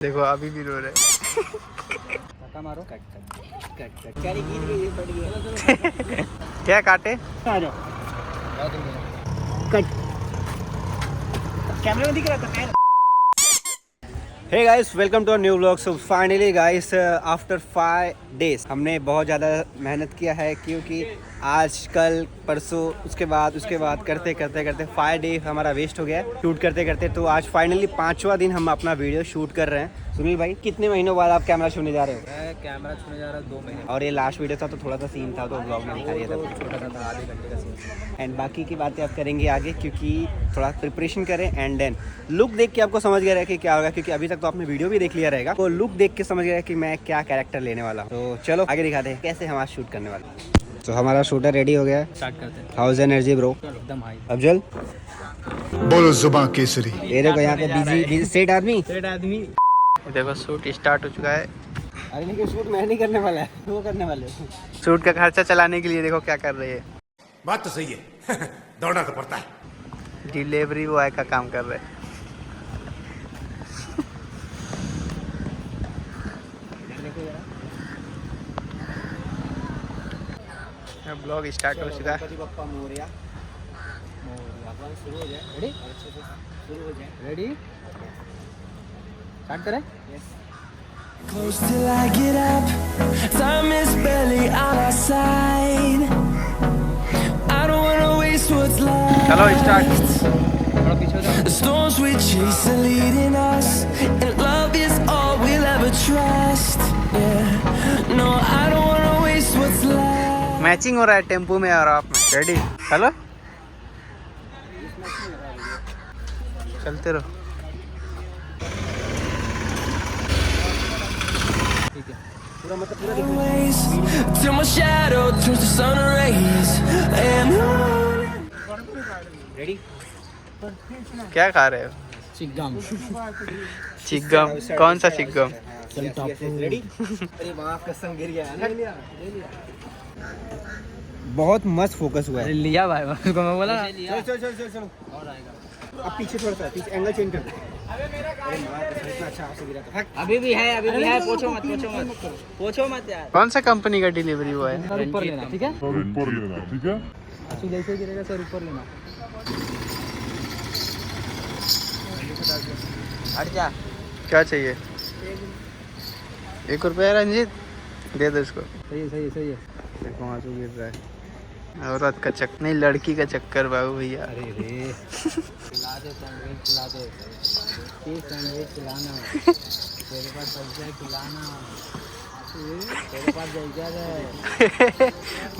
देखो अभी भी रो रहे। मारो क्या काटे? कैमरे में दिख रहा था। Hey guys, welcome to a new vlog. So finally guys, after 5 days हमने बहुत ज़्यादा मेहनत किया है, क्योंकि आज कल परसों उसके बाद करते करते 5 डे हमारा वेस्ट हो गया शूट करते करते। तो आज फाइनली 5वां दिन हम अपना वीडियो शूट कर रहे हैं। सुनील भाई, कितने महीनों बाद आप कैमरा छूने जा रहे हो? मैं कैमरा छूने जा रहा 2 महीने। और ये लास्ट वीडियो था तो थोड़ा सा सीन था, तो ब्लॉग में दिखा दिया था, छोटा सा था, आधे घंटे का सीन। एंड बाकी की बातें आप करेंगे आगे, क्योंकि थोड़ा प्रिपरेशन करें। एंड देन लुक देख के आपको समझ गया है कि क्या होगा, क्योंकि अभी तक तो आपने वीडियो भी देख लिया रहेगा, तो लुक देख के समझ गया कि मैं क्या कैरेक्टर लेने वाला हूँ। तो चलो आगे दिखाते हैं कैसे हम आज शूट करने वाले। तो हमारा शूटर रेडी हो गया है, स्टार्ट करते हैं। हाउस एनर्जी ब्रो, एकदम हाई। अफजल बोलो जुबान केसरी। ये देखो यहाँ पे बिजी सेट आदमी। देखो शूट स्टार्ट हो चुका है। अरे नहीं, शूट मैं नहीं करने वाला है, वो करने वाले। शूट का खर्चा चलाने के लिए देखो क्या कर रही है। बात तो सही है। दौड़ना तो पड़ता है। डिलीवरी बॉय का काम कर रहे हैं। ब्लॉग स्टार्ट हो चुका है। शुरू हो जाए। रेडी? शुरू हो जाए। रेडी? स्टार्ट करें? Close till I get up. Time is barely on our side. I don't wanna waste what's left. चलो स्टार्ट। थोड़ा पीछे हो जाओ। The storms we chase are leading us, and love is all we'll ever trust. Yeah. No, I don't wanna waste what's left. Matching हो रहा है tempo में और आप में। रेडी? हेलो, चलते रहो। पूरा मतलब पूरा Always till my shadow turns to sun rays. And on. Ready? क्या खा रहे हो? चिकगम। चिकगम? कौन सा चिकगम? रेडी? अरे बाप, कसम गिर गया। ले लिया। बहुत मस्त फोकस हुआ है। लिया भाई, उसको मैं बोला। चलो और आएगा। अब पीछे थोड़ा सा, पीछे एंगल चेंज कर। अरे माँ कसम, इतना अच्छा आपसे गिरा था। अभी भी है। पूछो मत यार। कौन सा कंपनी का डिलीवरी हुआ है? सर ऊपर लेना, ठीक है? ऊपर लेना, ठीक है। आंसू जैसे गिरेगा सर ऊपर लेना। हट जा। क्या चाहिए? 1 रुपया रंजीत, दे दो इसको। सही है। देखो आंसू गिर रहा है। औरत का चक्कर नहीं, लड़की का चक्कर बाबू भैया। अरे रे, खिला दे सैंडविच खिलाना। तेरे पास सब्जी खिलाना। तेरे पास जैसा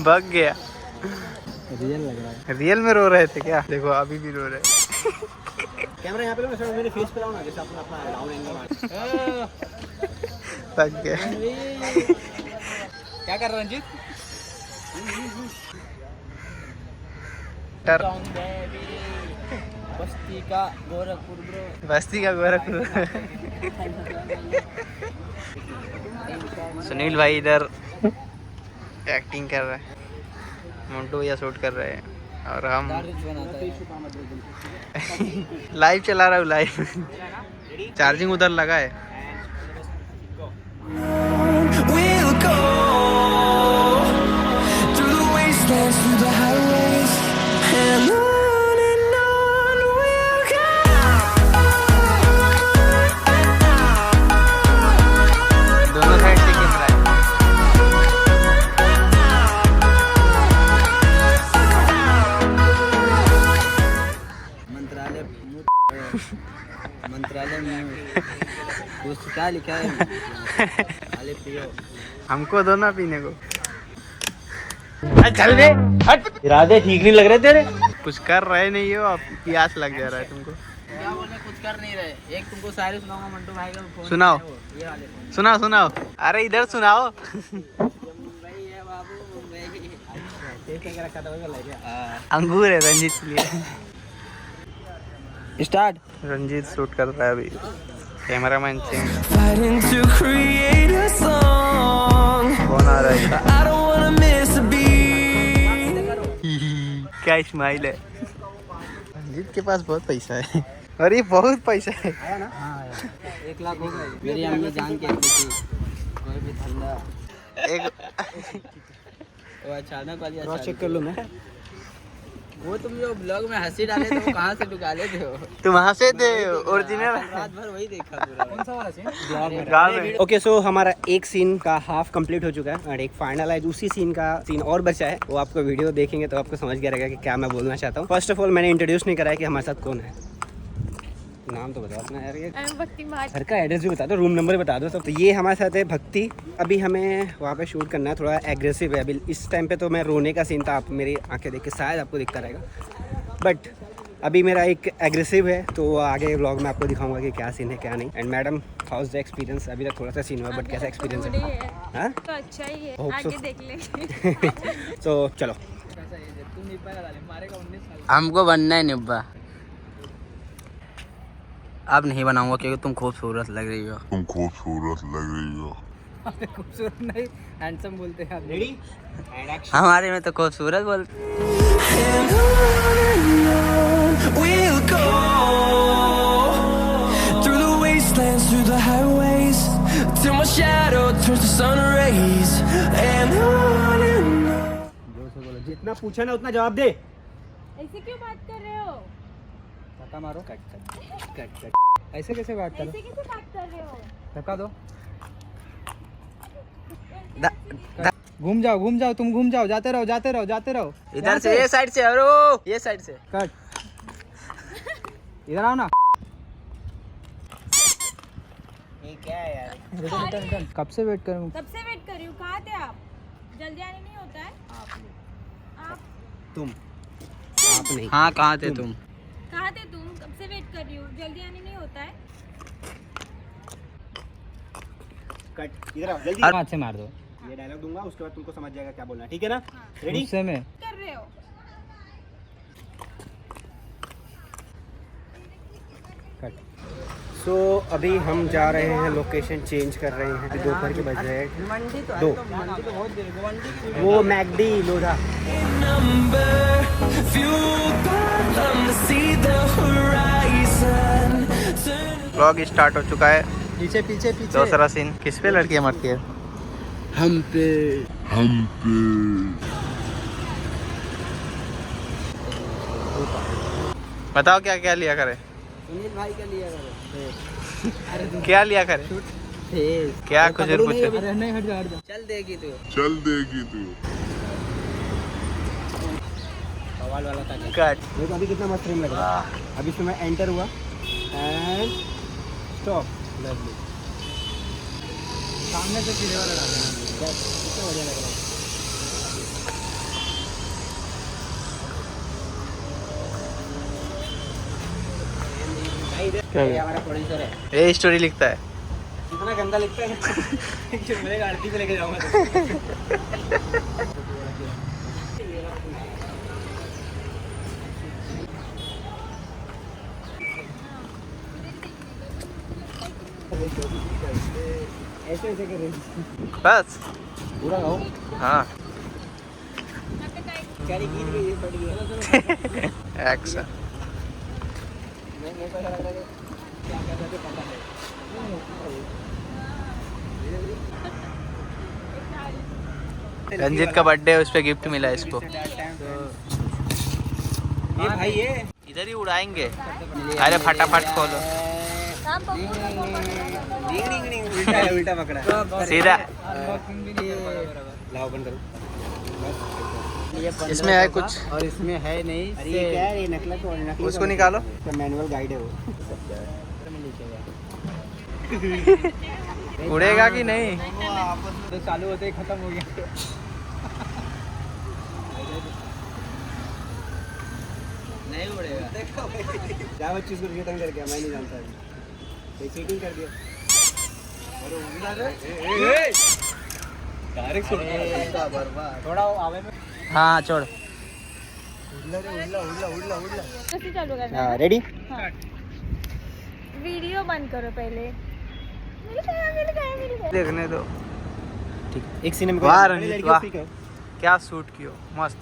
भाग गया। रियल लग रहा है। रियल में रो रहे थे क्या? देखो अभी भी रो रहे। कैमरा यहाँ पे लो, मैं मेरे फेस पे लाऊं ना, जैसे अपना डाउन एंगल। भाग गया। क्या कर रहा है रंजीत? बस्ती का गोरखपुर ब्रो। बस्ती का गोरखपुर। सुनील भाई इधर एक्टिंग कर रहे हैं, मोन्टू भैया शूट कर रहे हैं, और हम लाइव चला रहा हूँ। लाइव चार्जिंग उधर लगा है। we'll go through the wastelands, through the highways, and on we'll go. दोनों साइड से कैमरा है। मंत्रालय में दोस्त क्या लिखा है? आले पियो। हमको दो ना पीने को। चल रे, हट। इरादे ठीक नहीं लग रहे तेरे। कुछ कर रहे नहीं हो, अब प्यास लग जा रहा है तुमको। क्या बोले, कुछ कर नहीं रहे। एक तुमको शायरी सुनाऊंगा, मंटू भाई का फोन। सुनाओ। ये वाले फोन। सुनाओ। अरे इधर सुनाओ। भाई है बाबू, मैं रखा था, वही गया। अंगूर है रंजीत के लिए। स्टार्ट। रंजीत शूट कर रहा है अभी। Cameraman change. Fighting to create a song. कौन आ रहा है? I don't wanna miss a beat. क्या स्माइल है। रंजीत के पास बहुत पैसा है। अरे बहुत पैसा है। आया ना? हाँ आया। 1 लाख हो गए। मेरी अम्मी जान के थी कोई भी धंधा एक वो अचानक वाली क्रॉस चेक कर लूँ मैं। वो तुम जो ब्लॉग में हंसी डाले थे वो कहाँ से निकाले थे वो? तुम वहाँ से थे ओरिजिनल। रात भर वही देखा पूरा। कौन सा वाला सीन? गाँव में। ओके सो हमारा एक सीन का हाफ कंप्लीट हो चुका है और एक फाइनल है। उसी सीन का सीन और बचा है, वो आपको वीडियो देखेंगे तो आपको समझ गया रहेगा कि क्या मैं बोलना चाहता हूँ। फर्स्ट ऑफ ऑल मैंने इंट्रोड्यूस नहीं करा है कि हमारे साथ कौन है। नाम तो बताओ अपना यार, ये घर का एड्रेस भी बता दो, रूम नंबर बता दो सब। तो ये हमारे साथ है भक्ति। अभी हमें वहाँ पे शूट करना है, थोड़ा एग्रेसिव है अभी इस टाइम पे। तो मैं रोने का सीन था, आप मेरी आंखें देख के शायद आपको दिखता रहेगा, बट अभी मेरा एक एग्रेसिव है तो आगे व्लॉग में आपको दिखाऊंगा कि क्या सीन है क्या नहीं। And madam house the experience? अभी तक थोड़ा सा सीन हुआ, बट कैसा एक्सपीरियंस है? हाँ तो अच्छा ही है, Hope so. आगे देख लेंगे। तो चलो। हमको बनना है निब्बा। अब नहीं बनाऊंगा क्योंकि तुम खूबसूरत लग रही हो। खूबसूरत नहीं, हैंडसम बोलते हैं। रेडी? हमारे में तो खूबसूरत बोलते। And on we'll go through the wastelands, through the highways, till my shadow turns to sun rays. And on जितना पूछा ना उतना जवाब दे। ऐसे क्यों बात कर रहे हो? धक्का मारो। कट। ऐसे कैसे बात करो? ऐसे कैसे बात कर रहे हो? धक्का दो। घूम जाओ, तुम घूम जाओ, जाते रहो। इधर से ये साइड से और ये साइड से। कट। इधर आओ ना। ये क्या है यार? रिटर्न। कब से वेट करूँ? कब से वेट कर रही हूँ? कहाँ थे आप? जल्दी आने नहीं होता है? आप तुम आप नहीं। हाँ कहाँ थे तुम? कहाँ थे तुम? कब से वेट कर रही हूँ, जल्दी आने नहीं होता है? कट। इधर आओ जल्दी। हाथ से मार दो। ये डायलॉग दूंगा, उसके बाद तुमको समझ जाएगा क्या बोलना है, ठीक है ना? रेडी? गुस्से में। कर रहे हो? कट। सो अभी हम जा रहे हैं, लोकेशन चेंज कर रहे हैं। अभी दोपहर के बज रहे हैं मंडी तो 2। मंडी तो बहुत देर मंडी वो McD Lodha. number, fueled by them to see the horizon. Vlog start हो चुका है। पीछे। दूसरा सीन किस पे लड़कियां मरती है? हम पे। बताओ क्या क्या लिया करे? सुनील भाई का लिया करो। क्या लिया करे? फेस क्या कुछ पूछे? अरे नहीं, हट जा। चल देगी तू। सवाल वाला था। कट। देखो अभी कितना मस्त फ्रेम लग रहा है। अभी इसमें एंटर हुआ एंड स्टॉप। लवली। सामने से सीधे वाला डालना। कितना बढ़िया लग रहा है। क्या ये हमारा प्रोड्यूसर है। ये स्टोरी लिखता है। इतना गंदा लिखता है कि मेरे आरती पे लेके जाऊंगा। ऐसे कर रहे हैं। बस पूरा गाओ। हाँ क्या गीत गई पड़ गया। एक्शन। मैं ऐसा लग रहा है क्या कर रहे थे पता नहीं। रंजीत का बर्थडे है, उस पर गिफ्ट मिला इसको। ये भाई ये इधर ही उड़ाएंगे। अरे फटाफट खोलो। उल्टा पकड़ा सीधा। लाओ बंद करो। इसमें है कुछ? और इसमें है नहीं। अरे ये क्या है? ये नकलत और नकली उसको निकालो। मैनुअल गाइड है वो। उड़ेगा कि नहीं? तो चालू होते ही खत्म हो गया। नहीं उड़ेगा। क्या बच्ची इसको रिटर्न कर गया, मैं नहीं जानता अभी। कोई चीटिंग कर दिया। थोड़ा आवे में। हाँ छोड़। कैसे चालू करना है? रेडी? हाँ। वीडियो बंद करो पहले। मिल गया। देखने दो। ठीक। एक सीन में वाह रंजीत, वाह। क्या शूट कियो, मस्त।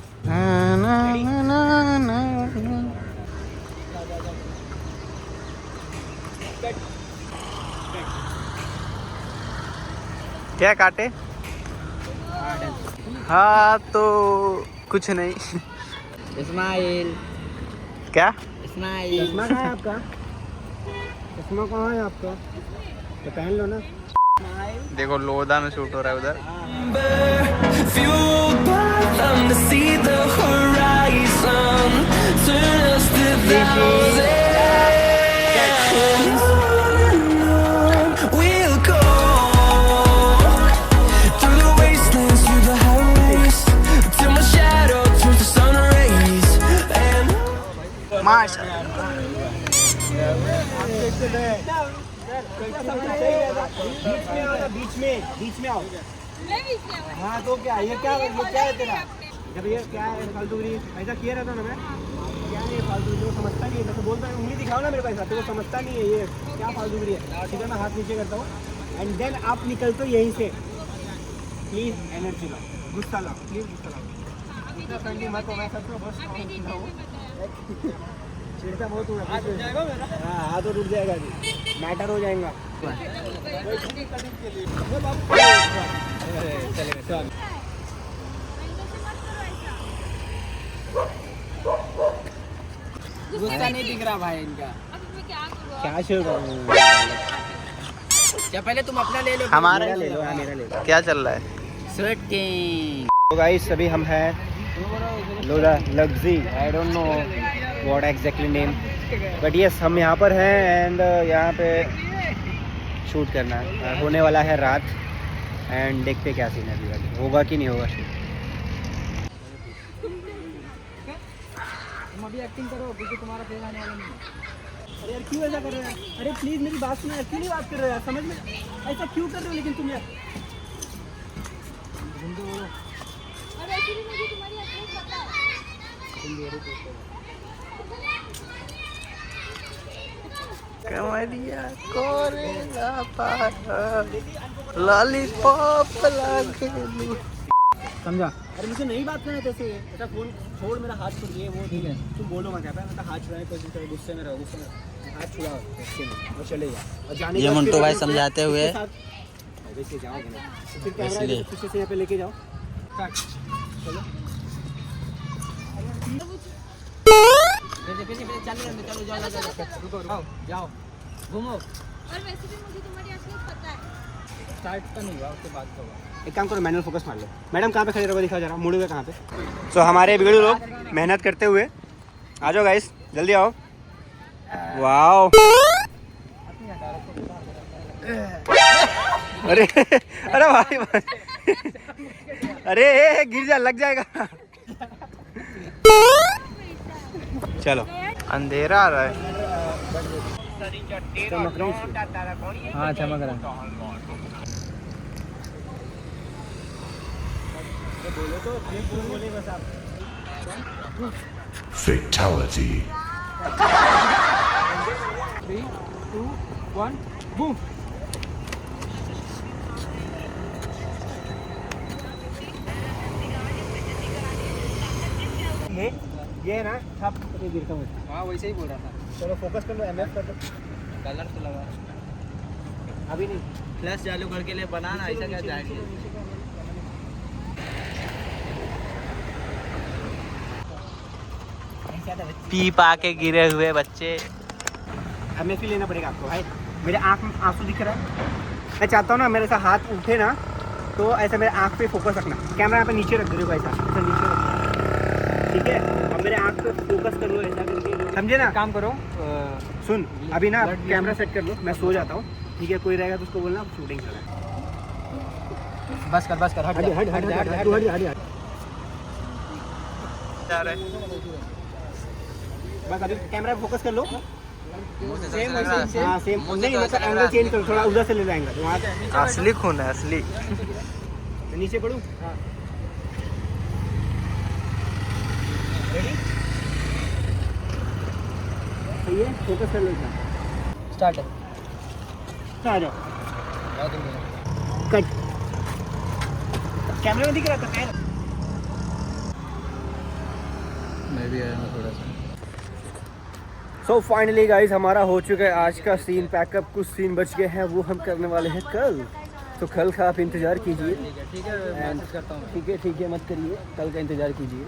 क्या काटे? हाँ तो कुछ नहीं। इस्माइल क्या? इस्माइल चश्मा कहाँ है आपका? चश्मा कहाँ है आपका? तो पहन लो ना। देखो लोधा में शूट हो रहा है उधर। Fueled by them to see the horizon, turn us to thousands. We'll go through the wastelands, through the highways, till my shadow turns to sun rays. And माशाल्लाह। बीच में आओ। मैं बीच में हूँ। हाँ तो क्या ये क्या है तेरा? जब ये क्या है फालतूगिरी ऐसा किया रहता ना मैं क्या नहीं फालतूगिरी को समझता नहीं है। मैं तो बोलता हूँ उंगली दिखाओ ना मेरे पास तो समझता नहीं है ये क्या फालतूगिरी है। सीधा मैं हाथ नीचे करता हूँ एंड देन आप निकलते हो यहीं से। प्लीज एनर्जी लाओ, गुस्सा लाओ, प्लीज गुस्सा लाओ। इतना फ्रेंडली मत हो, मैं सबको बस चिड़ता बहुत हुआ। हाँ हाथ तो टूट जाएगा अभी, मैटर हो जाएगा। गुस्सा नहीं दिख रहा भाई इनका। अब मैं क्या करूँ? क्या चल रहा है? क्या पहले तुम अपना ले लो। हमारा मेरा ले लो, हाँ मेरा ले लो। क्या चल रहा है? शूटिंग। तो गाइस अभी हम हैं लोधा लग्जी, I don't know what exactly name but yes हम यहाँ पर हैं एंड यहाँ पे शूट करना है। होने वाला है रात एंड देखते क्या सीन है अभी होगा कि नहीं होगा शूट। तुम अभी एक्टिंग करो क्योंकि तुम्हारा फेल आने वाला नहीं है। अरे यार क्यों ऐसा कर रहे हो? अरे प्लीज मेरी बात सुनो, क्यों नहीं बात कर रहे हो यार? समझ में ऐसा क्यों कर रहे हो लेकिन तुम यार? और वैसे भी मुझे तुम्हारी एड्रेस पता है। कमरिया कोरेला पार लॉलीपॉप लागेलू। समझा? अरे मुझे नहीं बात करना जैसे ऐसा फोन छोड़, मेरा हाथ छुड़ ये वो ठीक है तुम बोलो मत। क्या मैं हाथ छुड़ाने की कोशिश करो, गुस्से में रहो, गुस्से में हाथ छुड़ाओ अच्छे में वो चलेगा। और जाने ये के बाद मंटू फिर भाई अगर समझाते हुए उसके साथ वैसे जाओगे ना तो फिर कैमरा पीछे से यहाँ पे लेके जाओ। चलो चलो जाओ जाओ घूमो। और वैसे भी मुझे तुम्हारी एड्रेस पता है। स्टार्ट तो नहीं हुआ, उसके बाद तो हुआ। एक काम करो, मैनुअल फोकस मार लो। मैडम कहाँ पे खड़े रहोगे, दिखाओ जरा, मुड़ोगे कहाँ पे? सो हमारे बिगड़ू लोग मेहनत करते हुए आ जाओ गाइस, जल्दी आओ। वाओ अरे अरे भाई अरे गिर जा, लग जाएगा। चलो अंधेरा आ रहा है। हाँ चमक रहा है। Fatality. 3, 2, 1, boom! ये है ना छाप गिरता हूँ। हाँ वैसे ही बोल रहा था। चलो फोकस कर लो, एमएफ कर लो। कलर तो लगा अभी नहीं, फ्लैश चालू करके ले बनाना ऐसा क्या जाएगी। पी पा के गिरे हुए बच्चे। एमएफ ही लेना पड़ेगा आपको भाई। मेरे आँख में आंसू दिख रहा है, मैं चाहता हूँ ना मेरे साथ हाथ उठे ना तो ऐसा मेरे आँख पे फोकस रखना। कैमरा यहाँ पे नीचे रख दो ऐसा नीचे रख, ठीक है? अब मेरे आँख पे फोकस कर लो ऐसा करके, समझे ना? काम करो, सुन अभी ना कैमरा सेट कर लो, मैं सो जाता हूँ, ठीक है? कोई रहेगा तो उसको बोलना शूटिंग कर रहा है। बस कर हट हट जा, हट हट हट हट हट हट। जा रहे बस अभी कैमरा पे फोकस कर लो। सेम हाँ सेम नहीं, मतलब एंगल चेंज करो, थोड़ा उधर से ले जाएंगे तो वहाँ असली खून है असली। नीचे पड़ूँ। हाँ रेडी, सही है? फोकस कर लो इतना। स्टार्ट है। आ जाओ, कट। कैमरे में दिख रहा था पैर। मैं भी आया हूँ थोड़ा सा। सो फाइनली गाइस हमारा हो चुका है आज का सीन पैकअप। कुछ सीन बच गए हैं वो हम करने वाले हैं कल। तो कल का आप इंतज़ार कीजिए। ठीक है मैसेज करता हूँ मैं। ठीक है, मत करिए, कल का इंतज़ार कीजिए।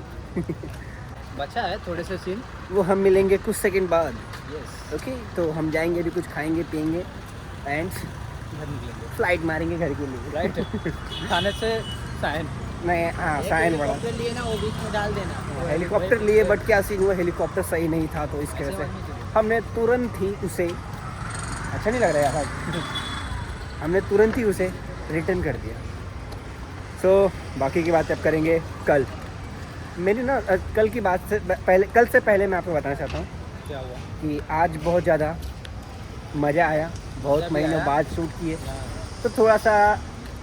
बचा है थोड़े से सीन। वो हम मिलेंगे कुछ सेकंड बाद। यस, ओके, तो हम जाएंगे अभी, कुछ खाएंगे पियेंगे एंड घर निकलेंगे। फ्लाइट मारेंगे घर के लिए। राइट खाने से साइन। नहीं, हाँ, साइन बड़ा हेलीकॉप्टर लिए ना, वो बीच में डाल देना। हेलीकॉप्टर लिए, बट क्या सीन हुआ, हेलीकॉप्टर सही नहीं था, तो इसकी वजह से हमने तुरंत ही उसे, अच्छा नहीं लग रहा यार, हमने तुरंत ही उसे रिटर्न कर दिया। सो बाकी की बात अब करेंगे कल। मेरी ना कल की बात से पहले मैं आपको बताना चाहता हूँ क्या हुआ? कि आज बहुत ज़्यादा मज़ा आया, बहुत महीनों बाद शूट किए, तो थोड़ा सा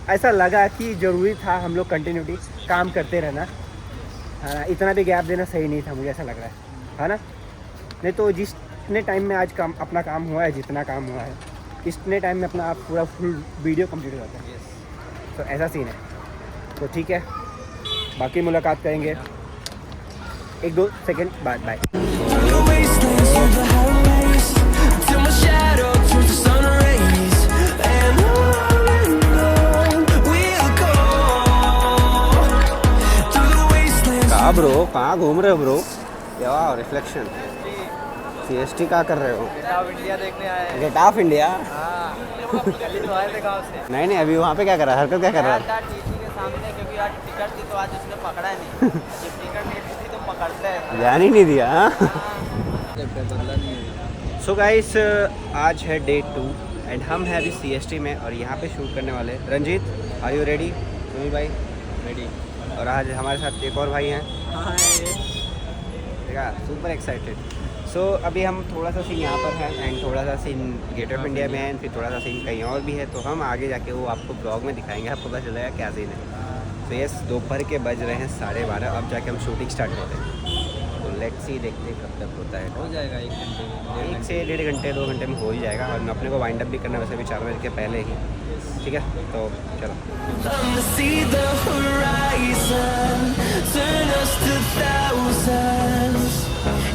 ऐसा लगा कि ज़रूरी था हम लोग कंटिन्यूटी काम करते रहना, है ना। इतना भी गैप देना सही नहीं था, मुझे ऐसा लग रहा है ना। नहीं तो जितने टाइम में आज काम अपना काम हुआ है, जितना काम हुआ है, इतने टाइम में अपना आप पूरा फुल वीडियो कंप्लीट हो जाता है। तो ऐसा सीन है, तो ठीक है, बाकी मुलाकात करेंगे 1-2 सेकंड बाद। Bye. Through the wastelands, through the highways, till my shadow turns to sun rays, and on we'll go. Through the wastelands. कहाँ ब्रो, कहाँ घूम रहे हो ब्रो? वाह, रिफ्लेक्शन। CST क्या कर रहे हो? गेट ऑफ इंडिया देखने आए हैं। Gate of India? गली तो आए थे गाँव से। नहीं, अभी वहाँ पे क्या कर रहा है, हरकत क्या कर रहा है? टीसी के सामने, क्योंकि आज टिकट थी तो आज उसने पकड़ा नहीं। जब टिकट नहीं थी तो पकड़ते हैं। ध्यान ही नहीं दिया। बदला नहीं है। सो गाइस, आज है डे 2 एंड हम हैं अभी CST में और यहाँ पे शूट करने वाले। Ranjit, are you ready? Sunil भाई रेडी। और आज हमारे साथ एक और भाई हैं। ठीक है, सुपर एक्साइटेड। सो अभी हम थोड़ा सा सीन यहाँ पर है एंड थोड़ा सा सीन गेट ऑफ इंडिया में है, फिर थोड़ा सा सीन कहीं और भी है, तो हम आगे जाके वो आपको ब्लॉग में दिखाएंगे, आपको पता चलेगा क्या सीन है। तो यस, दोपहर के बज रहे हैं 12:30, अब जाके हम शूटिंग स्टार्ट करते हैं। तो लेट्स सी, देखते हैं कब तक होता है। हो जाएगा 1 घंटे। 1 से 1.5 घंटे 2 घंटे में हो ही जाएगा, और अपने को वाइंड अप भी करना वैसे भी 4 बजे के पहले ही। ठीक है, तो चलो। Come to see the horizon, turn us to thousands,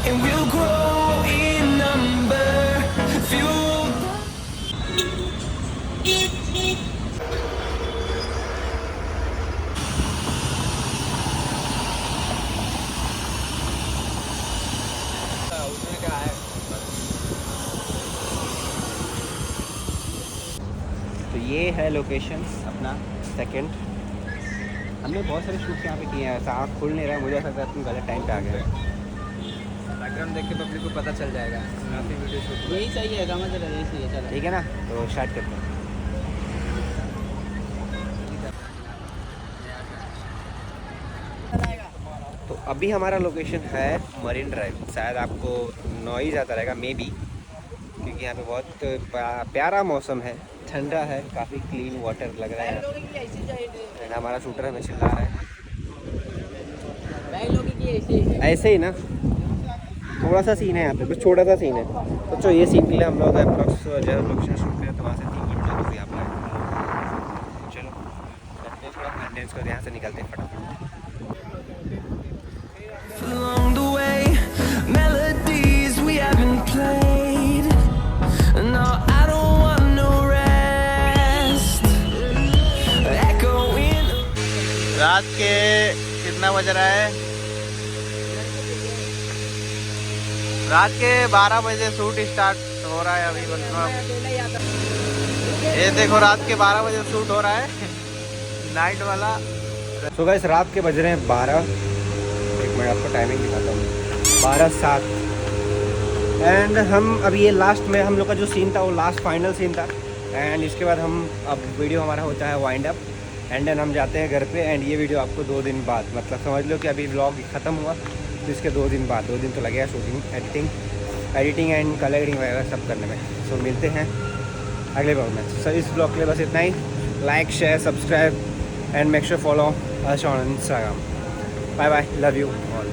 and we'll grow in number, fuel. तो ये है लोकेशन अपना सेकंड। हमने बहुत सारे शूट यहाँ पे किए हैं, ऐसा आँख खुल नहीं रहा है, मुझे ऐसा लगता है तुम गलत टाइम पे आ गए। बैकग्राउंड देख के पब्लिक को पता चल जाएगा। काफ़ी वीडियो शूट यही सही है, समझ रहे हैं, यही चलो। ठीक है ना, तो स्टार्ट करते हैं। तो अभी हमारा लोकेशन है मरीन ड्राइव। शायद आपको नॉइज़ आता रहेगा मे बी, क्योंकि यहाँ पे बहुत प्यारा मौसम है, ठंडा है, काफ़ी क्लीन वाटर लग रहा है। एंड हमारा शूटर हमें चिल्ला रहा है ऐसे ही ना। थोड़ा सा सीन है यहाँ पे, बस छोटा सा सीन है। तो जो ये सीन के लिए हम लोग अप्रॉक्स जो लोकेशन शूट करें, तो वहाँ से 3 किलोमीटर दूर यहाँ पर है। चलो करते हैं, थोड़ा कंटेंस कर, यहाँ से निकलते हैं फटाफट। Along the way, melodies we haven't played. No, I don't want no rest. Echoing. रात के कितना बज रहा है? रात के 12 बजे शूट स्टार्ट हो रहा है अभी। मतलब ये देखो, रात के 12 बजे शूट हो रहा है नाइट वाला। सो गाइस, रात के बज रहे हैं 12। एक मिनट आपको टाइमिंग दिखाता हूँ, 12:07। एंड हम अब ये लास्ट में हम लोग का जो सीन था वो लास्ट फाइनल सीन था। एंड इसके बाद हम अब वीडियो हमारा होता है वाइंड अप, एंड देन हम जाते हैं घर पे। एंड ये वीडियो आपको 2 दिन बाद, मतलब समझ लो कि अभी व्लॉग ख़त्म हुआ तो इसके 2 दिन बाद, 2 दिन तो लगेगा शूटिंग, एडिटिंग एंड कलरिंग वगैरह सब करने में। सो मिलते हैं अगले ब्लॉग में। सो इस ब्लॉग के लिए बस इतना ही। Like, share, subscribe and make sure follow us on Instagram. Bye bye, love you all.